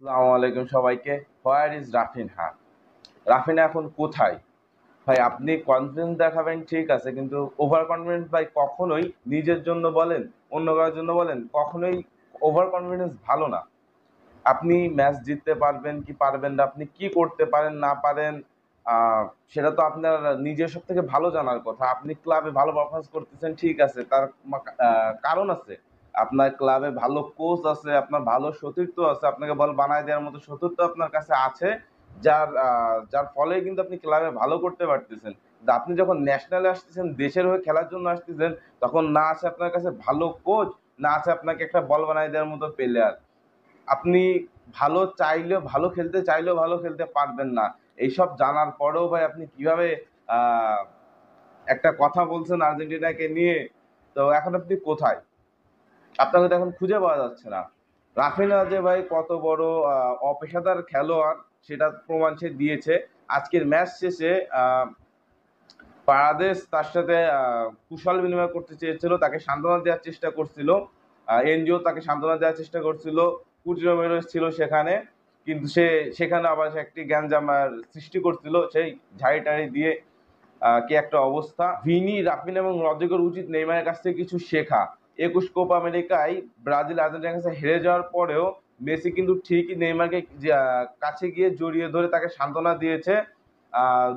আসসালামু আলাইকুম সবাইকে। Where is Raphinha? রাফিনহা এখন কোথায়? ভাই আপনি কনফিডেন্স দেখাবেন ঠিক আছে, কিন্তু ওভার কনফিডেন্স ভাই কখনোই নিজের জন্য বলেন, অন্য কারোর জন্য বলেন, কখনোই ওভার কনফিডেন্স ভালো না। আপনি ম্যাচ জিততে পারবেন কি পারবেন না, আপনি কি করতে পারেন না পারেন, আহ, সেটা তো আপনার নিজের সব থেকে ভালো জানার কথা। আপনি ক্লাবে ভালো পারফরমেন্স করতেছেন ঠিক আছে, তার কারণ আছে। আপনার ক্লাবে ভালো কোচ আছে, আপনার ভালো সতীর্থ আছে, আপনাকে বল বানায় দেওয়ার মতো সতীর্থ আপনার কাছে আছে, যার ফলে কিন্তু আপনি ক্লাবে ভালো করতে পারতেছেন। কিন্তু আপনি যখন ন্যাশনালে আসতেছেন, দেশের হয়ে খেলার জন্য আসতেছেন, তখন না আছে আপনার কাছে ভালো কোচ, না আছে আপনাকে একটা বল বানায় দেওয়ার মতো প্লেয়ার। আপনি ভালো চাইলেও, ভালো খেলতে চাইলেও ভালো খেলতে পারবেন না। এইসব জানার পরেও ভাই আপনি কিভাবে আহ, একটা কথা বলছেন আর্জেন্টিনাকে নিয়ে? তো এখন আপনি কোথায়? আপনাকে তো এখন খুঁজে পাওয়া যাচ্ছে না। রাফিনা যে ভাই কত বড় অপেশাদার খেলোয়াড়, সেটা প্রমাণ সে দিয়েছে। আজকের ম্যাচ শেষে বাংলাদেশ তার সাথে কুশল বিনিময় করতে চেয়েছিল, তাকে সান্ত্বনা দেওয়ার চেষ্টা করছিল। এনজিও তাকে সান্ত্বনা দেওয়ার চেষ্টা করছিল, কুটির মেরোস ছিল সেখানে। কিন্তু সেখানে আবার সে একটি গ্যাঞ্জাম সৃষ্টি করছিল, সেই ঝাড়ি টাড়ি দিয়ে কি একটা অবস্থা। ভিনি, রাফিন এবং রদ্রিগোর উচিত নেইমারের কাছ থেকে কিছু শেখা। 21 কোপা আমেরিকায় ব্রাজিল আর্জেন্টিনার কাছে হেরে যাওয়ার পরেও মেসি কিন্তু ঠিকই নেইমারকে কাছে গিয়ে জড়িয়ে ধরে তাকে সান্ত্বনা দিয়েছে।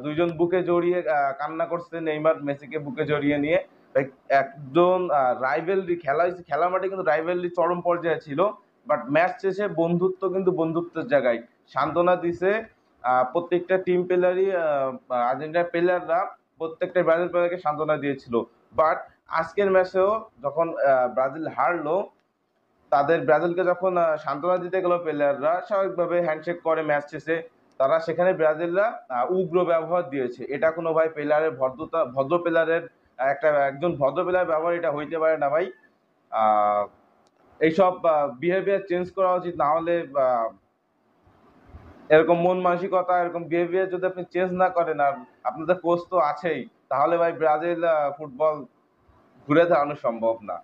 দুইজন বুকে জড়িয়ে কান্না করছে নেইমার মেসিকে বুকে জড়িয়ে নিয়ে। একজন রাইভেলরি খেলা হয়েছে, খেলার মাঠে কিন্তু রাইভেলরি চরম পর্যায়ে ছিল। বাট ম্যাচ শেষে বন্ধুত্ব কিন্তু বন্ধুত্বের জায়গায় সান্ত্বনা দিছে। প্রত্যেকটা টিম প্লেয়ারই, আর্জেন্টিনার প্লেয়াররা প্রত্যেকটা ব্রাজিল প্লেয়ারকে সান্ত্বনা দিয়েছিল। বাট আজকের ম্যাচেও যখন ব্রাজিল হারলো, তাদের ব্রাজিলকে যখন সান্ত্বনা দিতে গেল প্লেয়াররা, স্বাভাবিকভাবে হ্যান্ডশেক করে ম্যাচ শেষে। তারা সেখানে ব্রাজিলরা উগ্র ব্যবহার দিয়েছে। এটা কোনো ভাই প্লেয়ারের ভদ্রতা, ভদ্র প্লেয়ারের একজন ভদ্র প্লেয়ার ব্যবহার এটা হইতে পারে না ভাই। আহ, এইসব বিহেভিয়ার চেঞ্জ করা উচিত, না হলে এরকম মন মানসিকতা, এরকম বিহেভিয়ার যদি আপনি চেঞ্জ না করেন, আর আপনাদের কোচ তো আছেই, তাহলে ভাই ব্রাজিল ফুটবল ঘুরে দাঁড়ানো সম্ভব না।